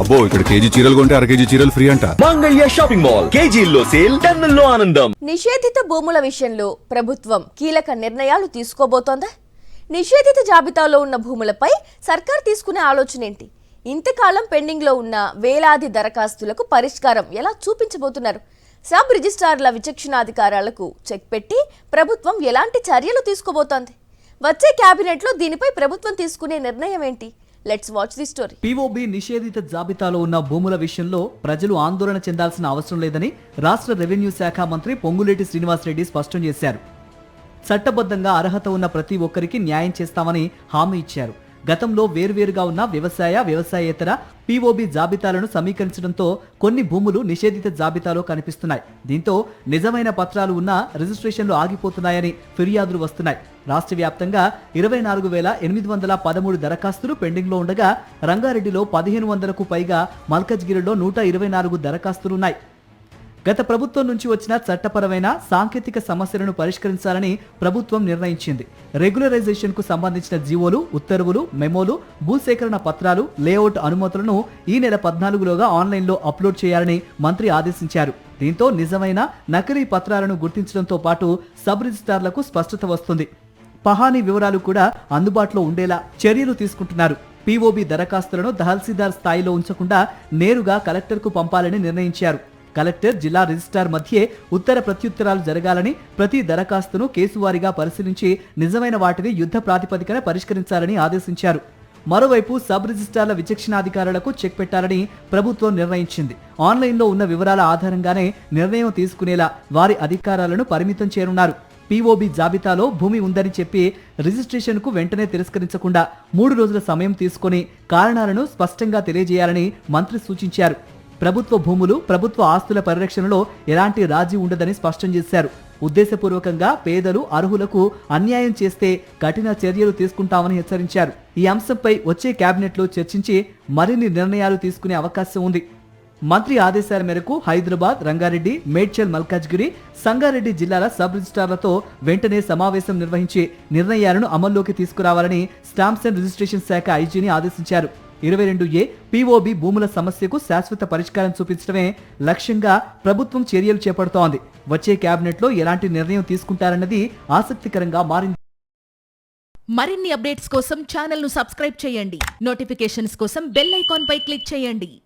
అబ్బో ఇక్కడ కేజీ చీరలు కొంటే అర కేజీ చీరలు ఫ్రీ అంట. మంగళ్య షాపింగ్ మాల్ కేజీల్లో సేల్, టన్నుల్లో ఆనందం. నిషేధిత భూముల విషయంలో ప్రభుత్వం కీలక నిర్ణయాలు తీసుకోబోతోందా? నిషేధిత జాబితాలో ఉన్న భూములపై సర్కార్ తీసుకునే ఆలోచన ఏంటి? ఇంతకాలం పెండింగ్లో ఉన్న వేలాది దరఖాస్తులకు పరిష్కారం ఎలా చూపించబోతున్నారు? సబ్ రిజిస్ట్రార్ల విచక్షణాధికారాలకు చెక్ పెట్టి ప్రభుత్వం ఎలాంటి చర్యలు తీసుకోబోతోంది? వచ్చే కేబినెట్లో దీనిపై ప్రభుత్వం తీసుకునే నిర్ణయం ఏంటి? Let's watch the story. POB నిషేధిత జాబితాలో ఉన్న భూముల విషయంలో ప్రజలు ఆందోళన చెందాల్సిన అవసరం లేదని రాష్ట్ర రెవెన్యూ శాఖ మంత్రి పొంగులేటి శ్రీనివాసరెడ్డి స్పష్టం చేశారు. చట్టబద్ధంగా అర్హత ఉన్న ప్రతి ఒక్కరికి న్యాయం చేస్తామని హామీ ఇచ్చారు. గతంలో వేర్వేరుగా ఉన్న వ్యవసాయేతర పీఓబీ జాబితాలను సమీకరించడంతో కొన్ని భూములు నిషేధిత జాబితాలో కనిపిస్తున్నాయి. దీంతో నిజమైన పత్రాలు ఉన్న రిజిస్ట్రేషన్లు ఆగిపోతున్నాయని ఫిర్యాదులు వస్తున్నాయి. రాష్ట్ర వ్యాప్తంగా 24,813 దరఖాస్తులు పెండింగ్లో ఉండగా రంగారెడ్డిలో 1,500కు పైగా, మల్కజ్గిరిలో 124 దరఖాస్తులున్నాయి. గత ప్రభుత్వం నుంచి వచ్చిన చట్టపరమైన సాంకేతిక సమస్యలను పరిష్కరించాలని ప్రభుత్వం నిర్ణయించింది. రెగ్యులరైజేషన్ కు సంబంధించిన జీవోలు, ఉత్తర్వులు, మెమోలు, భూసేకరణ పత్రాలు, లేఅవుట్ అనుమతులను ఈ నెల 14లోగా ఆన్లైన్లో అప్లోడ్ చేయాలని మంత్రి ఆదేశించారు. దీంతో నిజమైన, నకిలీ పత్రాలను గుర్తించడంతో పాటు సబ్ రిజిస్ట్రార్లకు స్పష్టత వస్తుంది. పహానీ వివరాలు కూడా అందుబాటులో ఉండేలా చర్యలు తీసుకుంటున్నారు. పీఓబీ దరఖాస్తులను తహసీల్దార్ స్థాయిలో ఉంచకుండా నేరుగా కలెక్టర్కు పంపాలని నిర్ణయించారు. కలెక్టర్, జిల్లా రిజిస్ట్రార్ మధ్యే ఉత్తర ప్రత్యుత్తరాలు జరగాలని, ప్రతి దరఖాస్తును కేసువారీగా పరిశీలించి నిజమైన వాటిని యుద్ధ ప్రాతిపదికన పరిష్కరించాలని ఆదేశించారు. మరోవైపు సబ్ రిజిస్ట్రార్ల విచక్షణాధికారులకు చెక్ పెట్టాలని ప్రభుత్వం నిర్ణయించింది. ఆన్లైన్లో ఉన్న వివరాల ఆధారంగానే నిర్ణయం తీసుకునేలా వారి అధికారాలను పరిమితం చేయనున్నారు. పీఓబీ జాబితాలో భూమి ఉందని చెప్పి రిజిస్ట్రేషన్కు వెంటనే తిరస్కరించకుండా 3 రోజుల సమయం తీసుకొని కారణాలను స్పష్టంగా తెలియజేయాలని మంత్రి సూచించారు. ప్రభుత్వ భూములు, ప్రభుత్వ ఆస్తుల పరిరక్షణలో ఎలాంటి రాజీ ఉండదని స్పష్టం చేశారు. ఉద్దేశపూర్వకంగా పేదలు, అర్హులకు అన్యాయం చేస్తే కఠిన చర్యలు తీసుకుంటామని హెచ్చరించారు. ఈ అంశంపై వచ్చే కేబినెట్లో చర్చించి మరిన్ని నిర్ణయాలు తీసుకునే అవకాశం ఉంది. మంత్రి ఆదేశాల మేరకు హైదరాబాద్, రంగారెడ్డి, మేడ్చల్, మల్కాజ్గిరి, సంగారెడ్డి జిల్లాల సబ్ రిజిస్ట్రార్లతో వెంటనే సమావేశం నిర్వహించి నిర్ణయాలను అమల్లోకి తీసుకురావాలని స్టాంప్స్ అండ్ రిజిస్ట్రేషన్ శాఖ ఐజీని ఆదేశించారు. 22A పీఓబీ భూముల సమస్యకు శాశ్వత పరిష్కారం చూపించడమే లక్ష్యంగా ప్రభుత్వం చర్యలు చేపడుతోంది. వచ్చే కేబినెట్లో ఎలాంటి నిర్ణయం తీసుకుంటారన్నది ఆసక్తికరంగా మారింది. మరిన్ని అప్డేట్స్ కోసం ఛానల్ ను సబ్స్క్రైబ్ చేయండి. నోటిఫికేషన్స్ కోసం బెల్ ఐకాన్ పై క్లిక్ చేయండి.